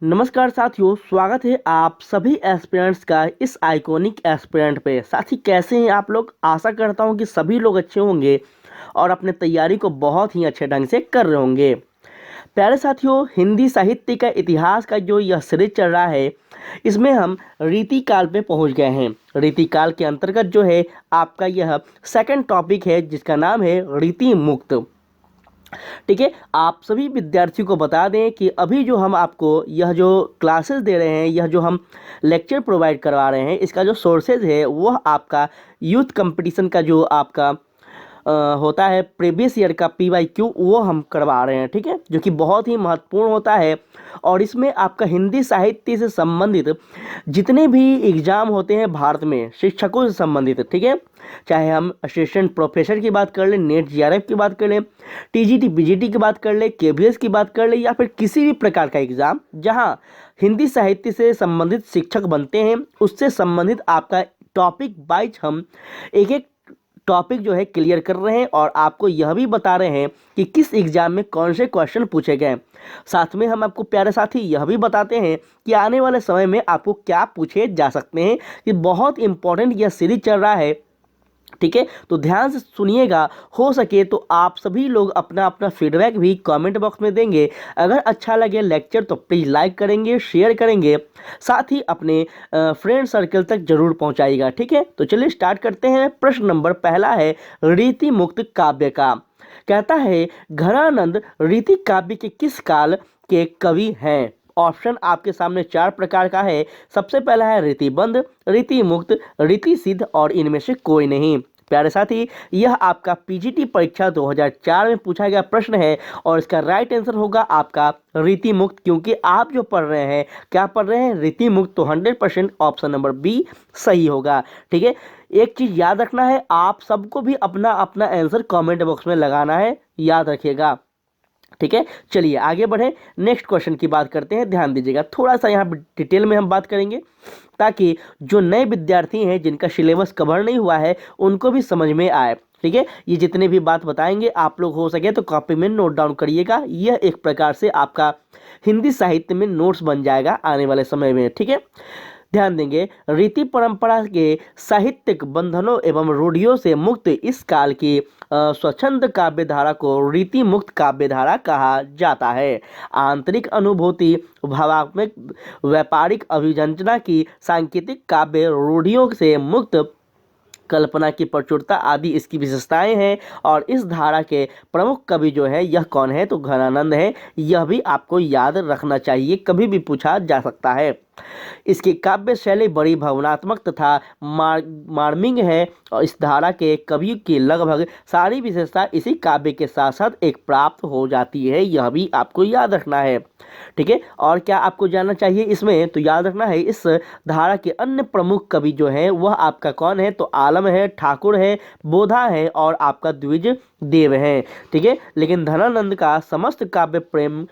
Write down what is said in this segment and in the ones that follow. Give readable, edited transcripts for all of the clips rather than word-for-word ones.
नमस्कार साथियों, स्वागत है आप सभी एस्पिरेंट्स का इस आइकॉनिक एस्पिरेंट पे। साथी कैसे हैं आप लोग? आशा करता हूं कि सभी लोग अच्छे होंगे और अपने तैयारी को बहुत ही अच्छे ढंग से कर रहे होंगे। प्यारे साथियों, हिंदी साहित्य का इतिहास का जो यह सीरीज चल रहा है, इसमें हम रीति काल पे पहुंच गए हैं। रीति काल के अंतर्गत जो है आपका यह सेकंड टॉपिक है, जिसका नाम है रीति मुक्त। ठीक है, आप सभी विद्यार्थियों को बता दें कि अभी जो हम आपको यह जो क्लासेस दे रहे हैं, यह जो हम लेक्चर प्रोवाइड करवा रहे हैं, इसका जो सोर्सेज है वह आपका यूथ कंपटीशन का जो आपका होता है प्रीवियस ईयर का PYQ, वो हम करवा रहे हैं। ठीक है, जो कि बहुत ही महत्वपूर्ण होता है और इसमें आपका हिंदी साहित्य से संबंधित जितने भी एग्जाम होते हैं भारत में शिक्षकों से संबंधित, ठीक है, चाहे हम असिस्टेंट प्रोफेसर की बात कर लें, नेट GRF की बात कर लें, TGT PGT की बात कर लें, KVS की बात कर लें, या फिर किसी भी प्रकार का एग्जाम जहां हिंदी साहित्य से संबंधित शिक्षक बनते हैं, उससे संबंधित आपका टॉपिक वाइज हम एक एक टॉपिक जो है क्लियर कर रहे हैं और आपको यह भी बता रहे हैं कि किस एग्जाम में कौन से क्वेश्चन पूछे गए। साथ में हम आपको प्यारे साथी यह भी बताते हैं कि आने वाले समय में आपको क्या पूछे जा सकते हैं। कि बहुत इंपॉर्टेंट यह सीरीज चल रहा है, ठीक है, तो ध्यान से सुनिएगा। हो सके तो आप सभी लोग अपना अपना फीडबैक भी कमेंट बॉक्स में देंगे। अगर अच्छा लगे लेक्चर तो प्लीज़ लाइक करेंगे, शेयर करेंगे, साथ ही अपने फ्रेंड सर्कल तक जरूर पहुंचाइएगा। ठीक है, तो चलिए स्टार्ट करते हैं। प्रश्न नंबर पहला है रीति मुक्त काव्य का। कहता है घनानंद रीति काव्य के किस काल के कवि हैं? ऑप्शन आपके सामने 4 प्रकार का है। सबसे पहला है रीतिबंध, रीति मुक्त, रीति सिद्ध और इनमें से कोई नहीं। प्यारे साथी, यह आपका PGT परीक्षा 2004 में पूछा गया प्रश्न है और इसका राइट आंसर होगा आपका रीति मुक्त, क्योंकि आप जो पढ़ रहे हैं, क्या पढ़ रहे हैं? रीति मुक्त। तो 100% ऑप्शन नंबर B सही होगा। ठीक है, एक चीज याद रखना है, आप सबको भी अपना अपना आंसर कमेंट बॉक्स में लगाना है, याद रखिएगा। ठीक है, चलिए आगे बढ़े, नेक्स्ट क्वेश्चन की बात करते हैं। ध्यान दीजिएगा, थोड़ा सा यहाँ डिटेल में हम बात करेंगे ताकि जो नए विद्यार्थी हैं जिनका सिलेबस कवर नहीं हुआ है उनको भी समझ में आए। ठीक है, ये जितने भी बात बताएंगे आप लोग हो सके तो कॉपी में नोट डाउन करिएगा। यह एक प्रकार से आपका हिंदी साहित्य में नोट्स बन जाएगा आने वाले समय में। ठीक है, ध्यान देंगे, रीति परंपरा के साहित्यिक बंधनों एवं रूढ़ियों से मुक्त इस काल की स्वच्छंद काव्य धारा को रीति मुक्त काव्य धारा कहा जाता है। आंतरिक अनुभूति, भावात्मक, व्यापारिक अभिव्यंजना की सांकेतिक काव्य रूढ़ियों से मुक्त कल्पना की प्रचुरता आदि इसकी विशेषताएं हैं। और इस धारा के प्रमुख कवि जो है यह कौन है? तो घनानंद है। यह भी आपको याद रखना चाहिए, कभी भी पूछा जा सकता है। इसकी काव्य शैली बड़ी भावनात्मक तथा मार्मिक है और इस धारा के कवियों की लगभग सारी विशेषता इसी काव्य के साथ साथ एक प्राप्त हो जाती है, यह भी आपको याद रखना है। ठीक है, और क्या आपको जानना चाहिए इसमें? तो याद रखना है इस धारा के अन्य प्रमुख कवि जो है वह आपका कौन है? तो आलम है, ठाकुर है, बोधा है और आपका द्विज देव है। ठीक है, लेकिन धनानंद का समस्त काव्य प्रेम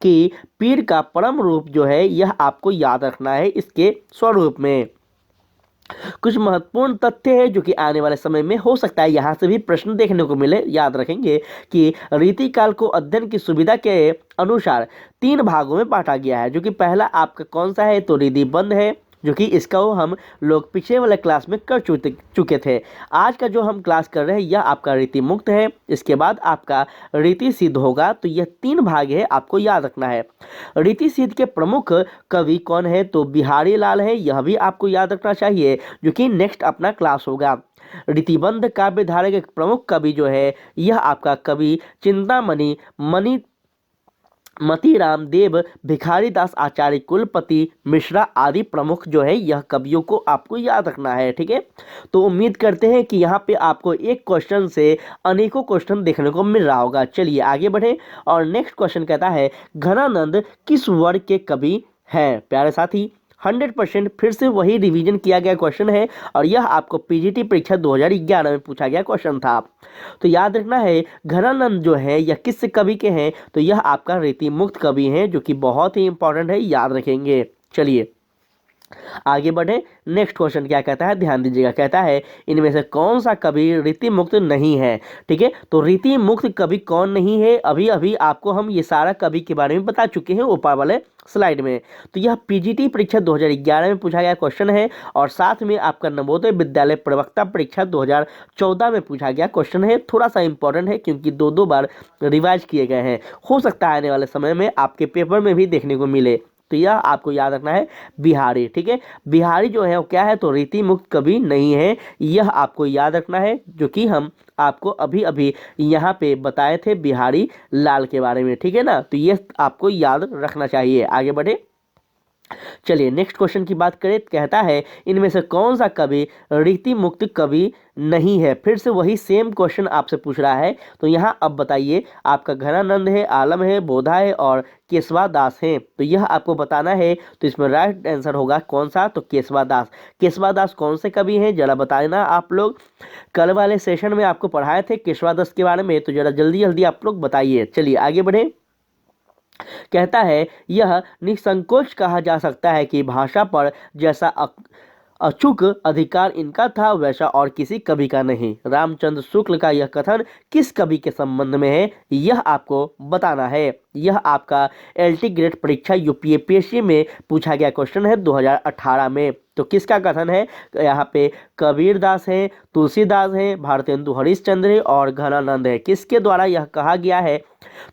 कि पीर का परम रूप जो है यह आपको याद रखना है इसके स्वरूप में। कुछ महत्वपूर्ण तथ्य है जो कि आने वाले समय में हो सकता है यहाँ से भी प्रश्न देखने को मिले। याद रखेंगे कि रीति काल को अध्ययन की सुविधा के अनुसार 3 भागों में बांटा गया है, जो कि पहला आपका कौन सा है? तो रीतिबंध है, जो कि इसका हम लोग पिछले वाले क्लास में कर चुके थे। आज का जो हम क्लास कर रहे हैं यह आपका रीति मुक्त है। इसके बाद आपका रीति सिद्ध होगा। तो यह 3 भाग है, आपको याद रखना है। रीति सिद्ध के प्रमुख कवि कौन है? तो बिहारी लाल है, यह भी आपको याद रखना चाहिए, जो कि नेक्स्ट अपना क्लास होगा। रीतिबंध काव्य धारा के प्रमुख कवि जो है यह आपका कवि चिंतामणि, मतीराम देव, भिखारी दास आचार्य, कुलपति मिश्रा आदि प्रमुख जो है यह कवियों को आपको याद रखना है। ठीक है, तो उम्मीद करते हैं कि यहाँ पे आपको एक क्वेश्चन से अनेकों क्वेश्चन देखने को मिल रहा होगा। चलिए आगे बढ़े और नेक्स्ट क्वेश्चन कहता है घनानंद किस वर्ग के कवि हैं? प्यारे साथी, 100% फिर से वही रिवीजन किया गया क्वेश्चन है और यह आपको PGT परीक्षा 2011 में पूछा गया क्वेश्चन था। तो याद रखना है घनानंद जो है यह किस कवि के हैं? तो यह आपका रीति मुक्त कवि हैं, जो कि बहुत ही इंपॉर्टेंट है, याद रखेंगे। चलिए आगे बढ़े। नेक्स्ट क्वेश्चन क्या कहता है, ध्यान दीजिएगा। कहता है इनमें से कौन सा कवि रीति मुक्त नहीं है। ठीक है, तो रीति मुक्त कवि कौन नहीं है, अभी अभी आपको हम ये सारा कवि के बारे में बता चुके हैं ऊपर वाले स्लाइड में। तो यह पीजीटी परीक्षा 2011 में पूछा गया क्वेश्चन है, और साथ में आपका नवोदय विद्यालय प्रवक्ता परीक्षा 2014 में पूछा गया क्वेश्चन है। थोड़ा सा इंपॉर्टेंट है क्योंकि दो दो बार रिवाइज किए गए हैं, हो सकता है आने वाले समय में आपके पेपर में भी देखने को मिले। तो यह आपको याद रखना है, बिहारी। ठीक है, बिहारी जो है वो क्या है, तो रीति मुक्त कवि नहीं है, यह आपको याद रखना है, जो कि हम आपको अभी अभी यहाँ पे बताए थे बिहारी लाल के बारे में। ठीक है ना, तो यह आपको याद रखना चाहिए। आगे बढ़े, चलिए नेक्स्ट क्वेश्चन की बात करें। कहता है इनमें से कौन सा कवि रीति मुक्त कवि नहीं है। फिर से वही सेम क्वेश्चन आपसे पूछ रहा है। तो यहाँ अब बताइए, आपका घनानंद है, आलम है, बोधा है और केशवा दास है। तो यह आपको बताना है। तो इसमें राइट आंसर होगा कौन सा, तो केशवा दास। केशवा दास कौन से कवि हैं जरा बताना आप लोग। कल वाले सेशन में आपको पढ़ाए थे केशवा दास के बारे में, तो जरा जल्दी जल्दी आप लोग बताइए। चलिए आगे बढ़े। कहता है यह निसंकोच कहा जा सकता है कि भाषा पर जैसा अचूक अधिकार इनका था वैसा और किसी कवि का नहीं। रामचंद्र शुक्ल का यह कथन किस कवि के संबंध में है, यह आपको बताना है। यह आपका एलटी ग्रेड परीक्षा यूपीएससी में पूछा गया क्वेश्चन है 2018 में। तो किसका कथन है, यहाँ पे कबीर दास है, तुलसीदास है, भारतेंदु हरिश्चंद्र है और घनानंद है। किसके द्वारा यह कहा गया है,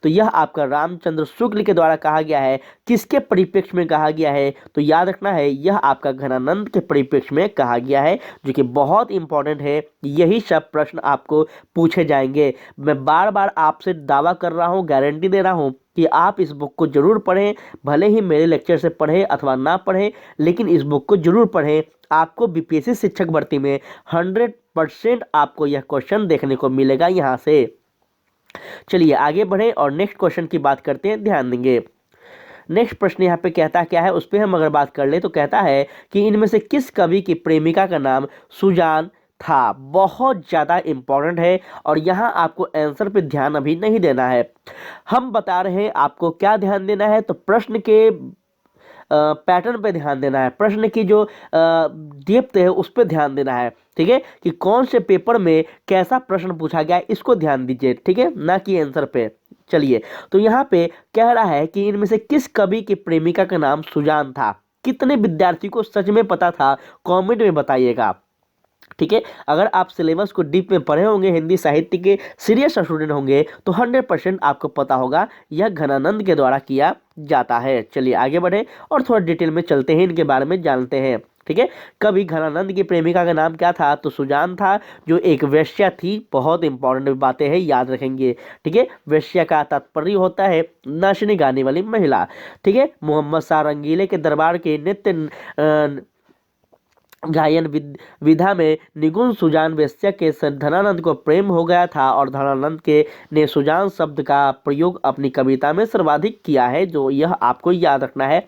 तो यह आपका रामचंद्र शुक्ल के द्वारा कहा गया है। किसके परिप्रेक्ष्य में कहा गया है, तो याद रखना है यह आपका घनानंद के परिप्रेक्ष्य में कहा गया है, जो कि बहुत इंपॉर्टेंट है। यही सब प्रश्न आपको पूछे जाएंगे। मैं बार बार आपसे दावा कर रहा हूँ, गारंटी दे रहा हूँ कि आप इस बुक को जरूर पढ़ें, भले ही मेरे लेक्चर से पढ़ें अथवा ना पढ़ें, लेकिन इस बुक को जरूर पढ़ें। आपको बीपीएससी शिक्षक भर्ती में 100% आपको यह क्वेश्चन देखने को मिलेगा यहाँ से। चलिए आगे बढ़े और नेक्स्ट क्वेश्चन की बात करते हैं, ध्यान देंगे। नेक्स्ट प्रश्न यहाँ पे कहता क्या है, उस पर हम अगर बात कर ले तो कहता है कि इनमें से किस कवि की प्रेमिका का नाम सुजान था। बहुत ज़्यादा इंपॉर्टेंट है और यहाँ आपको आंसर पे ध्यान अभी नहीं देना है। हम बता रहे हैं आपको क्या ध्यान देना है, तो प्रश्न के पैटर्न पे ध्यान देना है, प्रश्न की जो डेप्थ है उस पर ध्यान देना है। ठीक है, कि कौन से पेपर में कैसा प्रश्न पूछा गया है इसको ध्यान दीजिए। ठीक है, ना कि आंसर पे। चलिए, तो यहाँ पे कह रहा है कि इनमें से किस कवि की प्रेमिका का नाम सुजान था। कितने विद्यार्थी को सच में पता था, कमेंट में बताइएगा। ठीक है, अगर आप सिलेबस को डीप में पढ़े होंगे, हिंदी साहित्य के सीरियस स्टूडेंट होंगे, तो 100% आपको पता होगा यह घनानंद के द्वारा किया जाता है। चलिए आगे बढ़े और थोड़ा डिटेल में चलते हैं, इनके बारे में जानते हैं। ठीक है, कवि घनानंद की प्रेमिका का नाम क्या था, तो सुजान था, जो एक वेश्या थी। बहुत इंपॉर्टेंट बातें हैं, याद रखेंगे। ठीक है, वेश्या का तात्पर्य होता है नाचने गाने वाली महिला। ठीक है, मोहम्मद शाह रंगीले के दरबार के नित्य गायन विधा में निगुण सुजान वेश्या के धनानंद को प्रेम हो गया था और धनानंद के ने सुजान शब्द का प्रयोग अपनी कविता में सर्वाधिक किया है, जो यह आपको याद रखना है।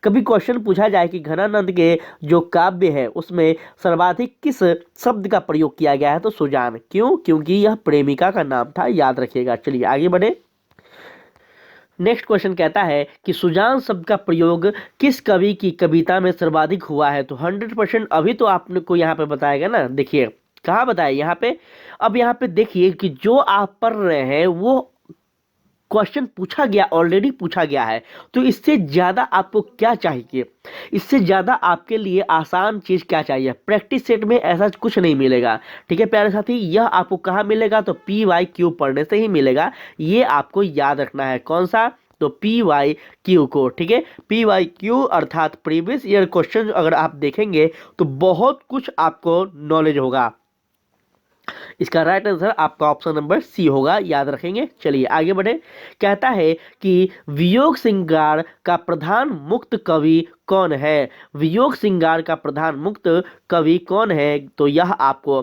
कभी क्वेश्चन पूछा जाए कि घनानंद के जो काव्य है उसमें सर्वाधिक किस शब्द का प्रयोग किया गया है, तो सुजान। क्यों, क्योंकि यह प्रेमिका का नाम था, याद रखिएगा। चलिए आगे बढ़े। नेक्स्ट क्वेश्चन कहता है कि सुजान शब्द का प्रयोग किस कवि की कविता में सर्वाधिक हुआ है, तो 100% अभी तो आपने को यहाँ पे बताएगा ना। देखिए कहाँ बताया यहाँ पे, अब यहाँ पे देखिए कि जो आप पढ़ रहे हैं वो क्वेश्चन पूछा गया, ऑलरेडी पूछा गया है। तो इससे ज़्यादा आपको क्या चाहिए, इससे ज़्यादा आपके लिए आसान चीज़ क्या चाहिए। प्रैक्टिस सेट में ऐसा कुछ नहीं मिलेगा। ठीक है प्यारे साथी, यह आपको कहाँ मिलेगा, तो PYQ पढ़ने से ही मिलेगा। ये आपको याद रखना है, कौन सा, तो PYQ को। ठीक है, PYQ अर्थात प्रीवियस ईयर क्वेश्चन अगर आप देखेंगे तो बहुत कुछ आपको नॉलेज होगा। इसका राइट आंसर आपका ऑप्शन नंबर सी होगा, याद रखेंगे। चलिए आगे बढ़े। कहता है कि वियोग श्रृंगार का प्रधान मुक्त कवि कौन है। वियोग श्रृंगार का प्रधान मुक्त कवि कौन है, तो यह आपको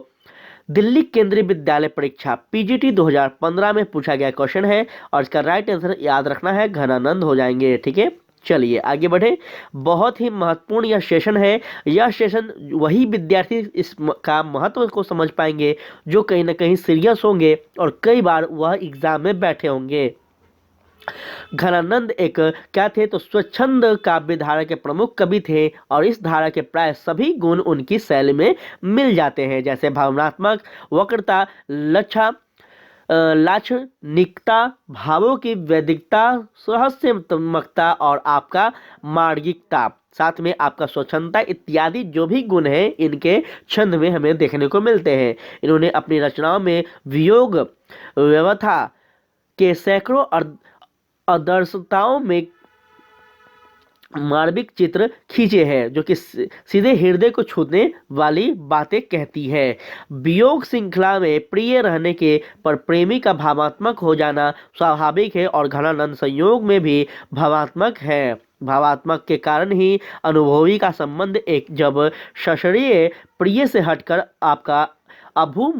दिल्ली केंद्रीय विद्यालय परीक्षा PGT 2015 में पूछा गया क्वेश्चन है और इसका राइट आंसर याद रखना है घनानंद हो जाएंगे। ठीक है, चलिए आगे बढ़े। बहुत ही महत्वपूर्ण यह सेशन है। यह सेशन वही विद्यार्थी इस का महत्व को समझ पाएंगे जो कहीं ना कहीं सीरियस होंगे और कई बार वह एग्जाम में बैठे होंगे। घनानंद एक क्या थे तो स्वच्छंद काव्य धारा के प्रमुख कवि थे और इस धारा के प्राय सभी गुण उनकी शैली में मिल जाते हैं, जैसे भावनात्मक वक्रता, लच्छा लाक्षणिकता, भावों की वैदिकता, रहस्यात्मकता और आपका मार्गिकता, साथ में आपका स्वच्छंदता इत्यादि जो भी गुण हैं इनके छंद में हमें देखने को मिलते हैं। इन्होंने अपनी रचनाओं में वियोग व्यवस्था के सैकड़ों आदर्शताओं में मार्मिक चित्र खींचे हैं जो कि सीधे हृदय को छूने वाली बातें कहती है। वियोग श्रृंखला में प्रिय रहने के पर प्रेमी का भावात्मक हो जाना स्वाभाविक है और घनानंद संयोग में भी भावात्मक है। भावात्मक के कारण ही अनुभवी का संबंध एक जब शास्त्रीय प्रिय से हटकर आपका अभू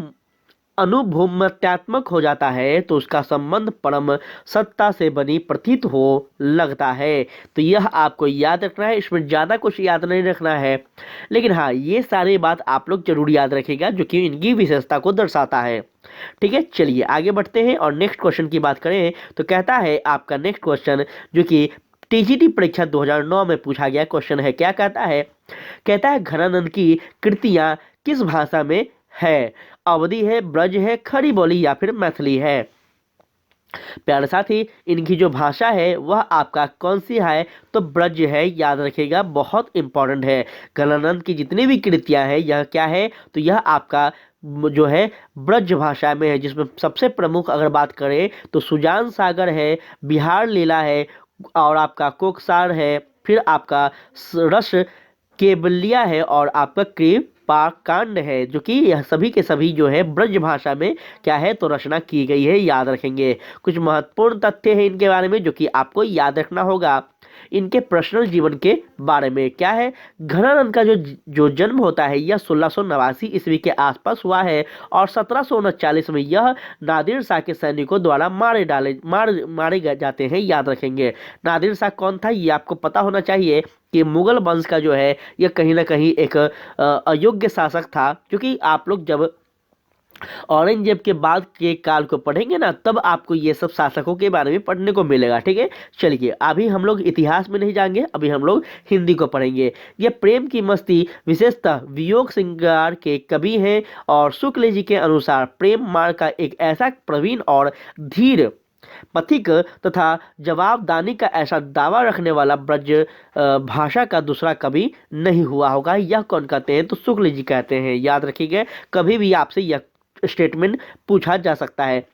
अनुभूम्यात्मक हो जाता है तो उसका संबंध परम सत्ता से बनी प्रतीत हो लगता है। तो यह आपको याद रखना है, इसमें ज़्यादा कुछ याद नहीं रखना है, लेकिन हाँ ये सारी बात आप लोग जरूर याद रखिएगा जो कि इनकी विशेषता को दर्शाता है। ठीक है, चलिए आगे बढ़ते हैं और नेक्स्ट क्वेश्चन की बात करें तो कहता है आपका नेक्स्ट क्वेश्चन जो कि टीजीटी परीक्षा 2009 में पूछा गया क्वेश्चन है, क्या कहता है? कहता है घनानंद की कृतियां किस भाषा में है? अवधी है, ब्रज है, खड़ी बोली या फिर मैथिली है? प्यारे साथी इनकी जो भाषा है वह आपका कौन सी है तो ब्रज है, याद रखिएगा बहुत इंपॉर्टेंट है। घनानंद की जितनी भी कृतियां हैं यह क्या है तो यह आपका जो है ब्रज भाषा में है, जिसमें सबसे प्रमुख अगर बात करें तो सुजान सागर है, बिहार लीला है और आपका कोकसार है, फिर आपका रस केवलिया है और आपका कृपा कांड है, जो कि यह सभी के सभी जो है ब्रज भाषा में क्या है तो रचना की गई है, याद रखेंगे। कुछ महत्वपूर्ण तथ्य है इनके बारे में जो कि आपको याद रखना होगा। इनके पर्सनल जीवन के बारे में क्या है, घनानंद का जो जन्म होता है यह 1689 ईस्वी के आसपास हुआ है और 1739 में यह नादिर शाह के सैनिकों द्वारा मारे जाते हैं, याद रखेंगे। नादिर शाह कौन था ये आपको पता होना चाहिए कि मुगल वंश का जो है यह कहीं ना कहीं एक अयोग्य शासक था, क्योंकि आप लोग जब औरंगजेब के बाद के काल को पढ़ेंगे ना तब आपको ये सब शासकों के बारे में पढ़ने को मिलेगा। ठीक है, चलिए अभी हम लोग इतिहास में नहीं जाएंगे, अभी हम लोग हिंदी को पढ़ेंगे। ये प्रेम की मस्ती विशेषतः वियोग श्रृंगार के कवि हैं और शुक्ल जी के अनुसार प्रेम मार्ग का एक ऐसा प्रवीण और धीर पथिक तथा जवाबदानी का ऐसा दावा रखने वाला ब्रज भाषा का दूसरा कवि नहीं हुआ होगा। यह कौन कहते हैं तो शुक्ल जी कहते हैं, याद रखिएगा, कभी भी आपसे यह स्टेटमेंट पूछा जा सकता है।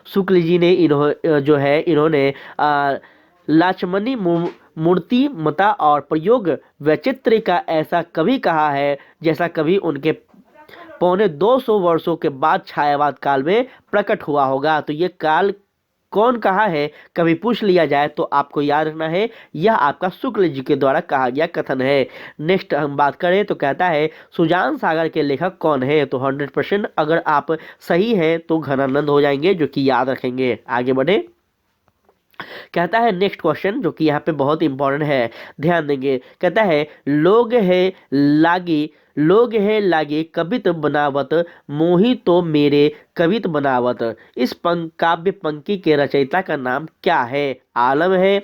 शुक्ल जी ने इन्होंने लाचमनी मूर्ति मता और प्रयोग वैचित्र्य का ऐसा कवि कहा है जैसा कवि उनके पौने 200 वर्षों के बाद छायावाद काल में प्रकट हुआ होगा। तो ये काल कौन कहा है कभी पूछ लिया जाए तो आपको याद रखना है यह आपका शुक्ल जी के द्वारा कहा गया कथन है। नेक्स्ट हम बात करें तो कहता है सुजान सागर के लेखक कौन है तो 100% अगर आप सही है तो घनानंद हो जाएंगे, जो कि याद रखेंगे। आगे बढ़े, कहता है नेक्स्ट क्वेश्चन जो कि यहाँ पे बहुत इंपॉर्टेंट है, ध्यान देंगे। कहता है लोग है लागे कवित बनावत मोही तो मेरे कवित बनावत। इस काव्य पंक्ति के रचयिता का नाम क्या है? आलम है,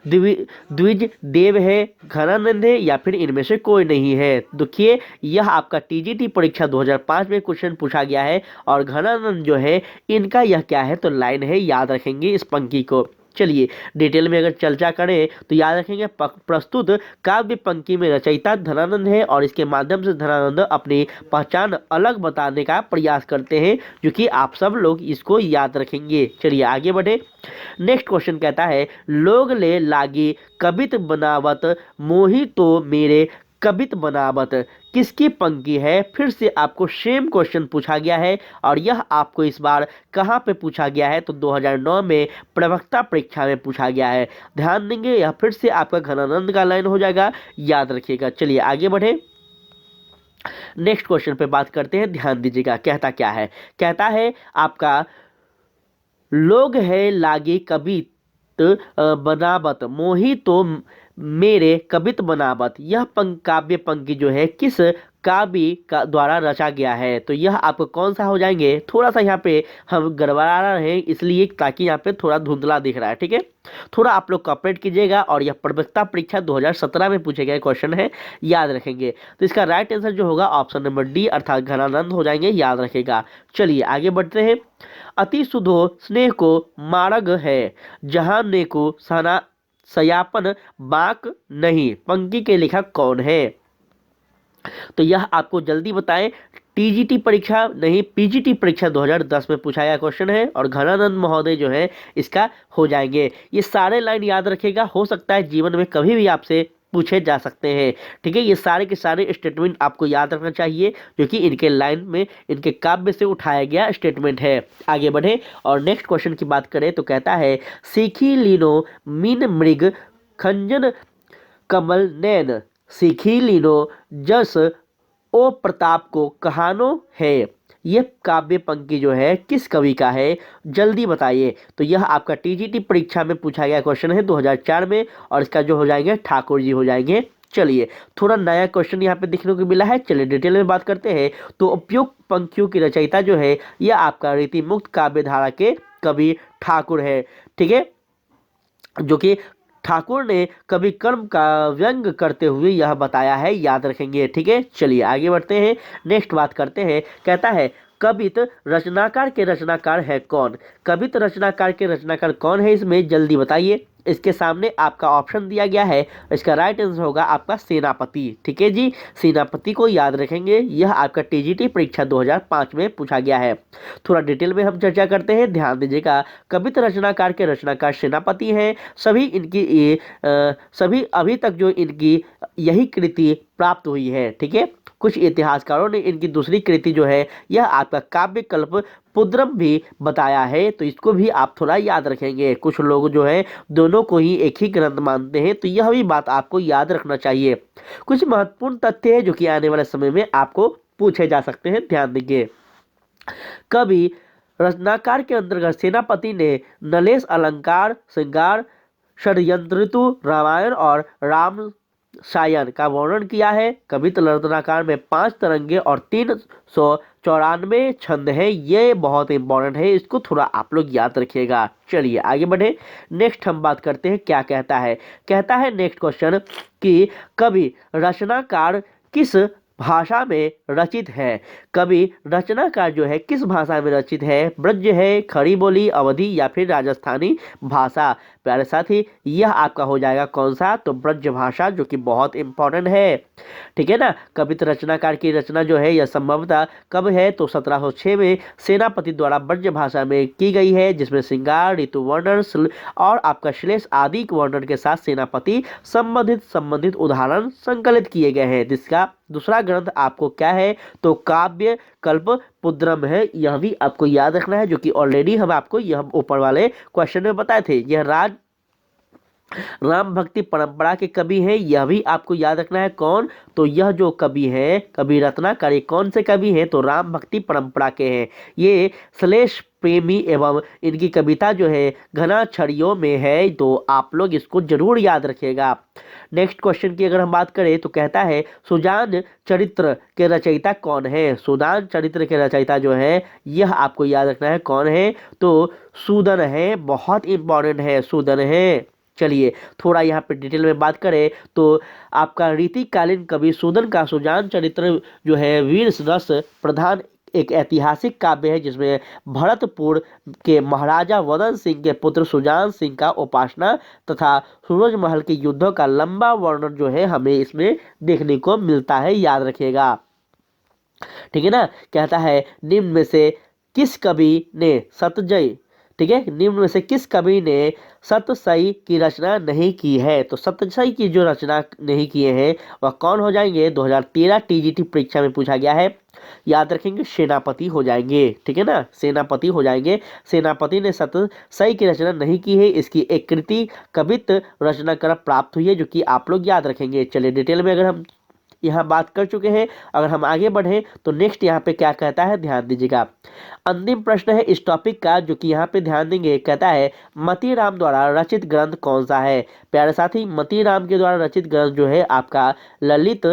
द्विज देव है, घनानंद है या फिर इनमें से कोई नहीं है? देखिए यह आपका टीजीटी परीक्षा 2005 में क्वेश्चन पूछा गया है और घनानंद जो है इनका यह क्या है तो लाइन है, याद रखेंगे इस पंक्ति को। चलिए डिटेल में अगर चर्चा करें तो याद रखेंगे प्रस्तुत काव्य पंक्ति में रचयिता धनानंद है और इसके माध्यम से धनानंद अपनी पहचान अलग बताने का प्रयास करते हैं, जो कि आप सब लोग इसको याद रखेंगे। चलिए आगे बढ़े, नेक्स्ट क्वेश्चन कहता है लोग ले लागी कवित बनावत मोही तो मेरे कवित बनावत किसकी पंक्ति है? फिर से आपको सेम क्वेश्चन पूछा गया है और यह आपको इस बार कहाँ पे पूछा गया है तो 2009 में प्रवक्ता परीक्षा में पूछा गया है। ध्यान देंगे, यह फिर से आपका घनानंद का लाइन हो जाएगा, याद रखिएगा। चलिए आगे बढ़े, नेक्स्ट क्वेश्चन पे बात करते हैं, ध्यान दीजिएगा कहता क्या है। कहता है आपका लोग है लागे कवित बनावत मोही तो मेरे कवित बनावत। यह काव्य पंक्ति जो है किस काव्य का द्वारा रचा गया है। तो यह आपको कौन सा हो जाएंगे, थोड़ा सा यहाँ पे हम गड़बड़ा रहे हैं इसलिए ताकि यहाँ पे थोड़ा धुंधला दिख रहा है, ठीक है। थोड़ा आप लोग कॉपरेट कीजिएगा, और यह प्रवक्ता परीक्षा 2017 में पूछे गए क्वेश्चन है, याद रखेंगे। तो इसका राइट आंसर जो होगा ऑप्शन नंबर डी अर्थात घनानंद हो जाएंगे, याद रखेगा। चलिए आगे बढ़ते हैं। अति सुधो स्नेह को मार्ग है, जहां ने को सना सयापन बाक नहीं, पंक्ति के लेखक कौन है। तो यह आपको जल्दी बताएं, टीजीटी परीक्षा नहीं पीजीटी परीक्षा 2010 में पूछा गया क्वेश्चन है, और घनानंद महोदय जो है इसका हो जाएंगे। ये सारे लाइन याद रखेगा, हो सकता है जीवन में कभी भी आपसे पूछे जा सकते हैं, ठीक है। ये सारे के सारे स्टेटमेंट आपको याद रखना चाहिए, जो कि इनके लाइन में इनके काव्य से उठाया गया स्टेटमेंट है। आगे बढ़े और नेक्स्ट क्वेश्चन की बात करें तो कहता है, सीखी लीनो मीन मृग खंजन कमल नैन, सीखी लीनो जस ओ प्रताप को कहानो है। ये काव्य पंक्ति जो है किस कवि का है, जल्दी बताइए। तो यह आपका टीजीटी परीक्षा में पूछा गया क्वेश्चन है 2004 में, और इसका जो हो जाएंगे ठाकुर जी हो जाएंगे। चलिए थोड़ा नया क्वेश्चन यहाँ पे देखने को मिला है, चलिए डिटेल में बात करते हैं। तो उपयुक्त पंक्तियों की रचयिता जो है यह आपका रीति मुक्त काव्य धारा के कवि ठाकुर है, ठीक है, जो कि ठाकुर ने कवि कर्म का व्यंग करते हुए यह बताया है, याद रखेंगे, ठीक है। चलिए आगे बढ़ते हैं, नेक्स्ट बात करते हैं। कहता है, कवित रचनाकार के रचनाकार है कौन। कवित रचनाकार के रचनाकार कौन है, इसमें जल्दी बताइए। इसके सामने आपका ऑप्शन दिया गया है, इसका राइट आंसर होगा आपका सेनापति, ठीक है जी। सेनापति को याद रखेंगे, यह आपका टीजीटी परीक्षा 2005 में पूछा गया है। थोड़ा डिटेल में हम चर्चा करते हैं, ध्यान दीजिएगा। कवित रचनाकार के रचनाकार सेनापति हैं। सभी अभी तक जो इनकी यही कृति प्राप्त हुई है, ठीक है। कुछ इतिहासकारों ने इनकी दूसरी कृति जो है यह आपका काव्य कल्प पुद्रम भी बताया है, तो इसको भी आप थोड़ा याद रखेंगे। कुछ लोग जो है दोनों को ही एक ही ग्रंथ मानते हैं, तो यह भी बात आपको याद रखना चाहिए। कुछ महत्वपूर्ण तथ्य है जो कि आने वाले समय में आपको पूछे जा सकते हैं, ध्यान दीजिए। कवि रचनाकार के अंतर्गत सेनापति ने नलेश अलंकार, श्रृंगार, षड्यंत्र ऋतु, रामायण और राम सायन का वर्णन किया है। कवित रचनाकार में 5 तरंगे और 394 छंद है, ये बहुत इंपॉर्टेंट है, इसको थोड़ा आप लोग याद रखिएगा। चलिए आगे बढ़े, नेक्स्ट हम बात करते हैं क्या कहता है। कहता है नेक्स्ट क्वेश्चन कि कवि रचनाकार किस भाषा में रचित है। कवि रचनाकार जो है किस भाषा में रचित है, ब्रज है, खड़ी बोली, अवधी या फिर राजस्थानी भाषा। प्यारे साथी यह आपका हो जाएगा कौन सा, तो ब्रज भाषा, जो कि बहुत इंपॉर्टेंट है, ठीक है ना। कवित रचनाकार की रचना जो है यह संभवतः कब है, तो 1706 में सेनापति द्वारा ब्रज भाषा में की गई है, जिसमें श्रृंगार, ऋतु वर्णन और आपका श्लेष आदि वर्णन के साथ सेनापति संबंधित उदाहरण संकलित किए गए हैं। जिसका दूसरा ग्रंथ आपको क्या है, तो काव्य कल्प पुद्रम है, यह भी आपको याद रखना है, जो कि ऑलरेडी हम आपको यह ऊपर वाले क्वेश्चन में बताए थे। यह राम भक्ति परंपरा के कवि हैं, यह भी आपको याद रखना है। कौन, तो यह जो कवि है कवि रत्नाकर कौन से कवि हैं, तो राम भक्ति परंपरा के हैं। ये श्लेष प्रेमी एवं इनकी कविता जो है घना छड़ियों में है, तो आप लोग इसको जरूर याद रखिएगा। नेक्स्ट क्वेश्चन की अगर हम बात करें तो कहता है, सुजान चरित्र के रचयिता कौन है। सुदान चरित्र के रचयिता जो है यह आपको याद रखना है, कौन है, तो सूदन है, बहुत इंपॉर्टेंट है, सूदन है। चलिए थोड़ा यहाँ पे डिटेल में बात करें तो आपका रीतिकालीन कवि सूदन का सुजान चरित्र जो है वीर रस प्रधान एक ऐतिहासिक काव्य है, जिसमें भरतपुर के महाराजा वदन सिंह के पुत्र सुजान सिंह का उपासना तथा सूरजमहल के युद्धों का लंबा वर्णन जो है हमें इसमें देखने को मिलता है, याद रखिएगा, ठीक है ना। कहता है, निम्न में से किस कवि ने सतजय, ठीक है, निम्न में से किस कवि ने सतसई की रचना नहीं की है। तो सतसई की जो रचना नहीं किए हैं वह कौन हो जाएंगे, 2013 टीजीटी परीक्षा में पूछा गया है, याद रखेंगे, सेनापति हो जाएंगे, ठीक है ना, सेनापति हो जाएंगे। सेनापति ने सतसई की रचना नहीं की है, इसकी एक कृति कवित रचना कर प्राप्त हुई है, जो कि आप लोग याद रखेंगे। चलिए डिटेल में अगर हम यहाँ बात कर चुके हैं, अगर हम आगे बढ़े तो नेक्स्ट यहाँ पे क्या कहता है, ध्यान दीजिएगा। अंतिम प्रश्न है इस टॉपिक का, जो कि यहाँ पे ध्यान देंगे। कहता है, मतीराम द्वारा रचित ग्रंथ कौन सा है। प्यारे साथी, मतीराम के द्वारा रचित ग्रंथ जो है आपका ललित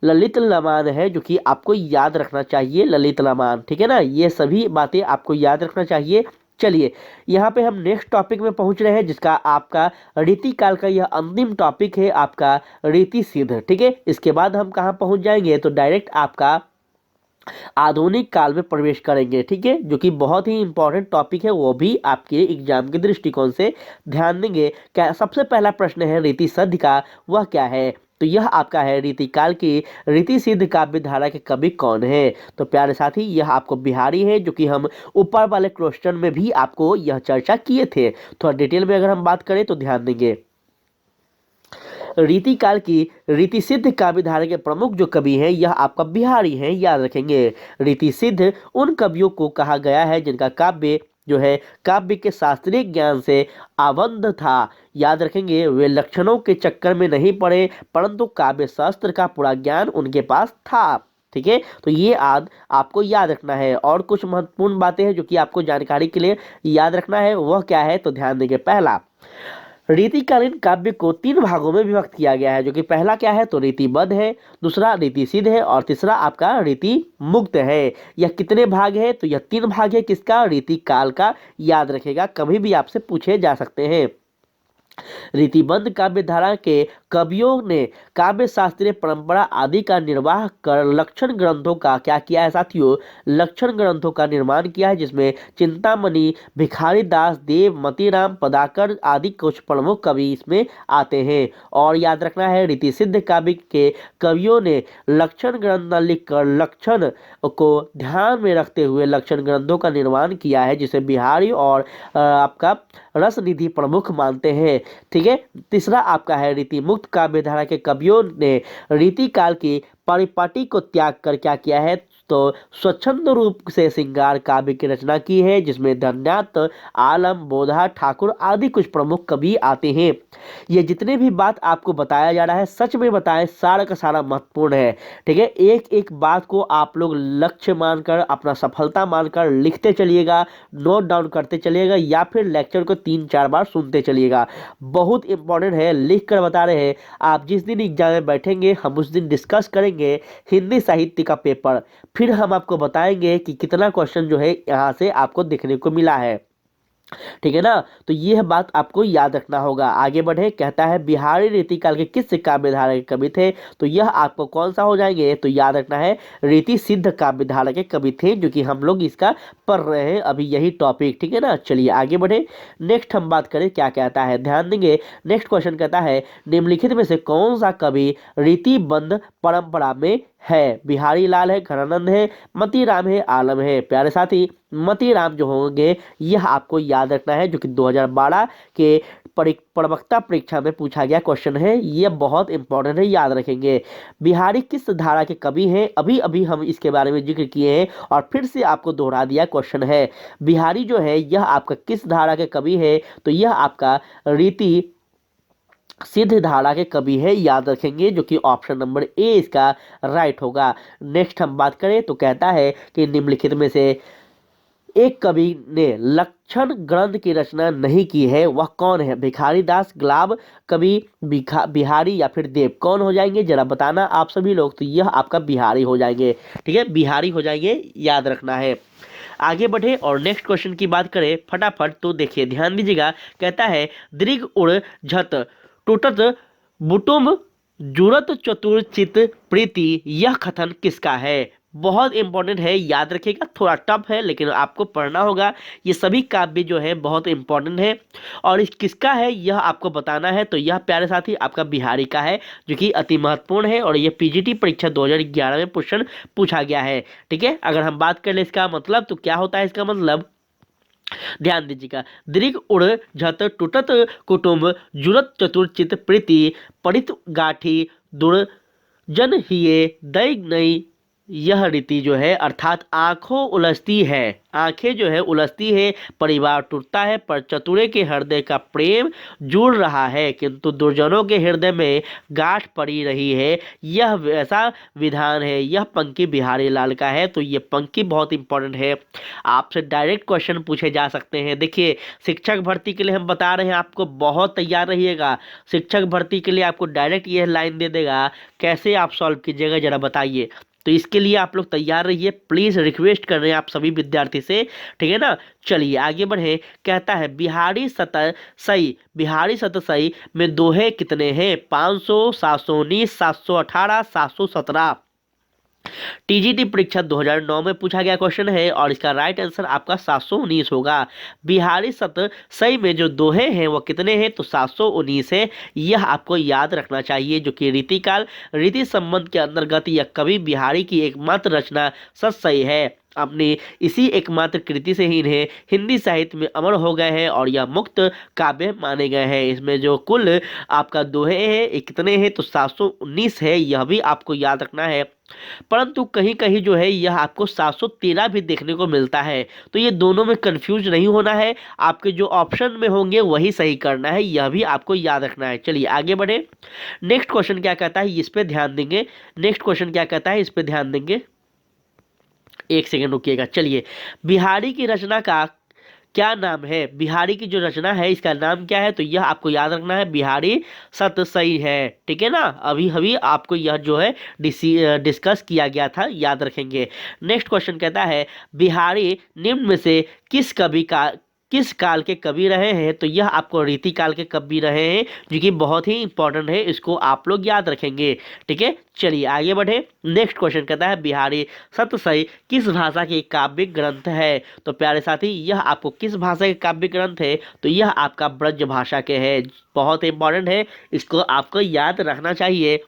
ललित लमान है जो कि आपको याद रखना चाहिए, ललित लमान, ठीक है ना। ये सभी बातें आपको याद रखना चाहिए। चलिए यहाँ पे हम नेक्स्ट टॉपिक में पहुंच रहे हैं, जिसका आपका रीतिकाल का यह अंतिम टॉपिक है, आपका रीति सिद्ध, ठीक है। इसके बाद हम कहाँ पहुंच जाएंगे, तो डायरेक्ट आपका आधुनिक काल में प्रवेश करेंगे, ठीक है, जो कि बहुत ही इंपॉर्टेंट टॉपिक है, वो भी आपके एग्जाम के दृष्टिकोण से ध्यान देंगे। क्या सबसे पहला प्रश्न है रीति सिद्ध का, वह क्या है, तो यह आपका है रीतिकाल की रीति सिद्ध काव्य धारा के कवि कौन है। तो प्यारे साथी यह आपको बिहारी है, जो कि हम ऊपर वाले क्वेश्चन में भी आपको यह चर्चा किए थे। थोड़ा डिटेल में अगर हम बात करें तो ध्यान देंगे। रीतिकाल की रीति सिद्ध काव्य धारा के प्रमुख जो कवि हैं यह आपका बिहारी हैं, याद रखेंगे। रीति सिद्ध उन कवियों को कहा गया है जिनका काव्य जो है काव्य के शास्त्रीय ज्ञान से आबद्ध था, याद रखेंगे। वे लक्षणों के चक्कर में नहीं पड़े, परंतु काव्य शास्त्र का पूरा ज्ञान उनके पास था, ठीक है। तो ये आपको याद रखना है। और कुछ महत्वपूर्ण बातें हैं जो कि आपको जानकारी के लिए याद रखना है, वह क्या है, तो ध्यान देंगे। पहला, रीतिकालीन काव्य को 3 भागों में विभक्त किया गया है, जो कि पहला क्या है, तो रीतिबद्ध है, दूसरा रीति सिद्ध है, और तीसरा आपका रीति मुक्त है। यह कितने भाग है, तो यह 3 भाग है, किसका, रीतिकाल का, याद रखेगा, कभी भी आपसे पूछे जा सकते हैं। रीतिबद्ध काव्य धारा के कवियों ने काव्य शास्त्रीय परंपरा आदि का निर्वाह कर लक्षण ग्रंथों का क्या किया है साथियों, लक्षण ग्रंथों का निर्माण किया है, जिसमें चिंतामणि, भिखारी दास, देव, मतीराम, पदाकर आदि कुछ प्रमुख कवि इसमें आते हैं। और याद रखना है रीति सिद्ध काव्य के कवियों ने लक्षण ग्रंथ लिखकर लक्षण को ध्यान में रखते हुए लक्षण ग्रंथों का निर्माण किया है, जिसे बिहारी और आपका रसनिधि प्रमुख मानते हैं, ठीक है। तीसरा आपका है रीति मुक्त काव्य धारा के कवियों ने रीति काल की परिपाटी को त्याग कर क्या किया है, तो स्वच्छंद रूप से श्रृंगार काव्य की रचना की है, जिसमें धन्यात, आलम, बोधा, ठाकुर आदि कुछ प्रमुख कवि आते हैं। ये जितने भी बात आपको बताया जा रहा है सच में बताएं, सारा का सारा महत्वपूर्ण है, ठीक है। एक एक बात को आप लोग लक्ष्य मानकर, अपना सफलता मानकर लिखते चलिएगा, नोट डाउन करते चलिएगा, या फिर लेक्चर को 3-4 बार सुनते चलिएगा। बहुत इंपॉर्टेंट है, लिख कर बता रहे हैं। आप जिस दिन एग्जाम में बैठेंगे हम उस दिन डिस्कस करेंगे हिंदी साहित्य का पेपर, फिर हम आपको बताएंगे कि कितना क्वेश्चन जो है यहाँ से आपको देखने को मिला है, ठीक है ना। तो यह बात आपको याद रखना होगा। आगे बढ़े, कहता है बिहारी रीतिकाल के किस काव्य धारा के कवि थे, तो यह आपको कौन सा हो जाएंगे, तो याद रखना है रीति सिद्ध काव्य धारा के कवि थे, जो कि हम लोग इसका पढ़ रहे हैं अभी यही टॉपिक, ठीक है ना। चलिए आगे बढ़े, नेक्स्ट हम बात करें क्या कहता है, ध्यान देंगे। नेक्स्ट क्वेश्चन कहता है निम्नलिखित में से कौन सा कवि रीतिबद्ध परंपरा में है, बिहारी लाल है, घनानंद है, मतीराम है, आलम है। प्यारे साथी मतीराम जो होंगे यह आपको याद रखना है, जो कि 2012 के प्रवक्ता परीक्षा में पूछा गया क्वेश्चन है, यह बहुत इंपॉर्टेंट है, याद रखेंगे। बिहारी किस धारा के कवि हैं, अभी अभी हम इसके बारे में जिक्र किए हैं और फिर से आपको दोहरा दिया क्वेश्चन है। बिहारी जो है यह आपका किस धारा के कवि है, तो यह आपका रीति सिद्ध धारा के कवि है, याद रखेंगे, जो कि ऑप्शन नंबर ए इसका राइट होगा। नेक्स्ट हम बात करें तो कहता है कि निम्नलिखित में से एक कवि ने लक्षण ग्रंथ की रचना नहीं की है, वह कौन है, भिखारी दास, गुलाब कवि, बिहारी या फिर देव, कौन हो जाएंगे जरा बताना आप सभी लोग। तो यह आपका बिहारी हो जाएंगे, ठीक है, बिहारी हो जाएंगे, याद रखना है। आगे बढ़े और नेक्स्ट क्वेश्चन की बात करें फटाफट, तो देखिए ध्यान दीजिएगा। कहता है दृग उड़ झत टूटत बुटुम जुरत चतुर्चित प्रीति, यह कथन किसका है, बहुत इंपॉर्टेंट है, याद रखिएगा। थोड़ा टफ है लेकिन आपको पढ़ना होगा। ये सभी काव्य जो है बहुत इंपॉर्टेंट है और इस किसका है यह आपको बताना है। तो यह प्यारे साथी आपका बिहारी का है, जो कि अति महत्वपूर्ण है और ये पीजीटी परीक्षा 2011 में क्वेश्चन पूछा गया है, ठीक है। अगर हम बात कर ले इसका मतलब, तो क्या होता है इसका मतलब, ध्यान दीजिएगा। दृग उड़ झत टूटत कुटुंब जुरत चतुर्चित प्रीति परित गाठी दुर्जन हिये दै नई यह रीति जो है अर्थात आंखों उलझती है, आंखें जो है उलझती है, परिवार टूटता है, पर चतुरे के हृदय का प्रेम जुड़ रहा है, किंतु दुर्जनों के हृदय में गांठ पड़ी रही है। यह वैसा विधान है। यह पंक्ति बिहारी लाल का है। तो ये पंक्ति बहुत इंपॉर्टेंट है, आपसे डायरेक्ट क्वेश्चन पूछे जा सकते हैं। देखिए, शिक्षक भर्ती के लिए हम बता रहे हैं आपको, बहुत तैयार रहिएगा। शिक्षक भर्ती के लिए आपको डायरेक्ट यह लाइन दे देगा, कैसे आप सॉल्व कीजिएगा जरा बताइए। तो इसके लिए आप लोग तैयार रहिए, प्लीज रिक्वेस्ट कर रहे हैं आप सभी विद्यार्थी से, ठीक है ना। चलिए आगे बढ़े। कहता है बिहारी सतसई, बिहारी सतसई में दोहे कितने हैं? 500, 719, 718, 717। टीजीटी परीक्षा 2009 में पूछा गया क्वेश्चन है और इसका राइट आंसर आपका 719 होगा। बिहारी सतसई में जो दोहे हैं वो कितने हैं? तो 719 है। यह आपको याद रखना चाहिए, जो कि रीतिकाल रीति संबंध के अंतर्गत यह कवि बिहारी की एकमात्र रचना सतसई है। अपनी इसी एकमात्र कृति से ही इन्हें हिंदी साहित्य में अमर हो गए हैं और यह मुक्त काव्य माने गए हैं। इसमें जो कुल आपका दोहे हैं कितने हैं? तो 719 है, यह भी आपको याद रखना है। परंतु कहीं कहीं जो है यह आपको 713 भी देखने को मिलता है। तो ये दोनों में कंफ्यूज नहीं होना है, आपके जो ऑप्शन में होंगे वही सही करना है, यह भी आपको याद रखना है। चलिए आगे बढ़े। नेक्स्ट क्वेश्चन क्या कहता है, इस पे ध्यान देंगे। नेक्स्ट क्वेश्चन क्या कहता है, इस पे ध्यान देंगे। एक सेकेंड रुकिएगा। चलिए, बिहारी की रचना का क्या नाम है? बिहारी की जो रचना है इसका नाम क्या है? तो यह आपको याद रखना है, बिहारी सतसई है, ठीक है ना। अभी अभी आपको यह जो है डिस्कस किया गया था, याद रखेंगे। नेक्स्ट क्वेश्चन कहता है बिहारी निम्न में से किस काल के कवि रहे हैं? तो यह आपको रीति काल के कवि रहे हैं, जो कि बहुत ही इंपॉर्टेंट है, इसको आप लोग याद रखेंगे, ठीक है। चलिए आगे बढ़े। नेक्स्ट क्वेश्चन कहता है बिहारी सतसई किस भाषा की काव्य ग्रंथ है? तो प्यारे साथी, यह आपको किस भाषा के काव्य ग्रंथ है? तो यह आपका ब्रज भाषा के है, बहुत इंपॉर्टेंट है, इसको आपको याद रखना चाहिए।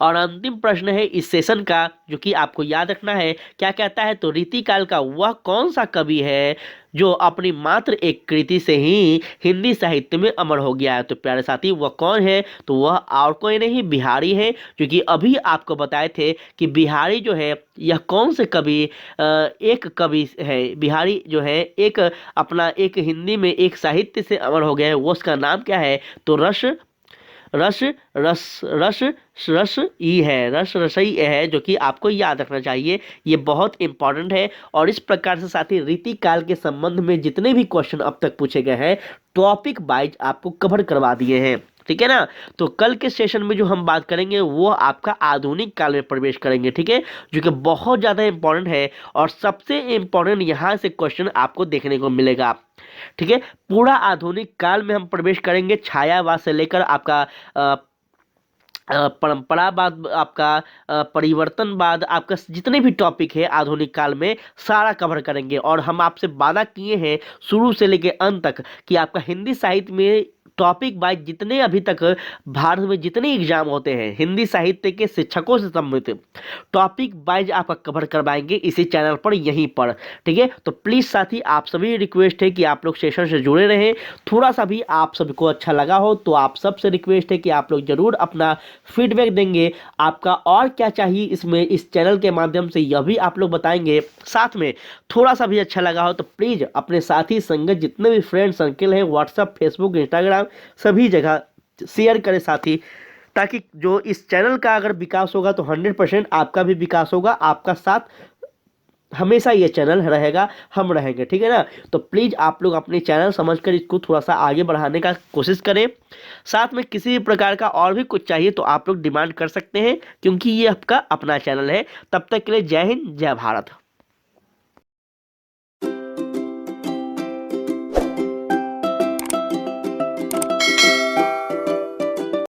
और अंतिम प्रश्न है इस सेशन का, जो कि आपको याद रखना है। क्या कहता है? तो रीतिकाल का वह कौन सा कवि है जो अपनी मात्र एक कृति से ही हिंदी साहित्य में अमर हो गया है? तो प्यारे साथी, वह कौन है? तो वह और कोई नहीं, बिहारी है। क्योंकि अभी आपको बताए थे कि बिहारी जो है यह कौन से कवि, एक कवि है बिहारी जो है, एक अपना एक हिंदी में एक साहित्य से अमर हो गया है, वो उसका नाम क्या है? तो रस रस रस रस रस ई है, रस रसई है, जो कि आपको याद रखना चाहिए, ये बहुत इंपॉर्टेंट है। और इस प्रकार से साथी रीति काल के संबंध में जितने भी क्वेश्चन अब तक पूछे गए हैं, टॉपिक वाइज आपको कवर करवा दिए हैं, ठीक है ना। तो कल के सेशन में जो हम बात करेंगे वो आपका आधुनिक काल में प्रवेश करेंगे, ठीक है, जो कि बहुत ज़्यादा इंपॉर्टेंट है। और सबसे इंपॉर्टेंट यहाँ से क्वेश्चन आपको देखने को मिलेगा, ठीक है। पूरा आधुनिक काल में हम प्रवेश करेंगे, छायावाद से लेकर आपका परंपरावाद, आपका परिवर्तनवाद, आपका जितने भी टॉपिक है आधुनिक काल में सारा कवर करेंगे। और हम आपसे वादा किए हैं शुरू से लेकर अंत तक कि आपका हिंदी साहित्य में टॉपिक वाइज जितने अभी तक भारत में जितने एग्जाम होते हैं हिंदी साहित्य के शिक्षकों से संबंधित टॉपिक वाइज आपका कवर करवाएंगे इसी चैनल पर, यहीं पर, ठीक है। तो प्लीज़ साथी, आप सभी रिक्वेस्ट है कि आप लोग सेशन से जुड़े रहें। थोड़ा सा भी आप सबको अच्छा लगा हो तो आप सबसे रिक्वेस्ट है कि आप लोग जरूर अपना फीडबैक देंगे, आपका और क्या चाहिए इसमें, इस चैनल के माध्यम से यह भी आप लोग बताएंगे। साथ में थोड़ा सा भी अच्छा लगा हो तो प्लीज़ अपने साथी संगत जितने भी फ्रेंड सर्किल हैं, व्हाट्सअप, फेसबुक, इंस्टाग्राम, सभी जगह शेयर करें साथी, ताकि जो इस चैनल का अगर विकास होगा तो 100% आपका भी विकास होगा। आपका साथ हमेशा ये चैनल रहेगा, हम रहेंगे, ठीक है ना। तो प्लीज़ आप लोग अपने चैनल समझकर इसको थोड़ा सा आगे बढ़ाने का कोशिश करें। साथ में किसी भी प्रकार का और भी कुछ चाहिए तो आप लोग डिमांड कर सकते हैं, क्योंकि ये आपका अपना चैनल है। तब तक के लिए जय हिंद, जय भारत।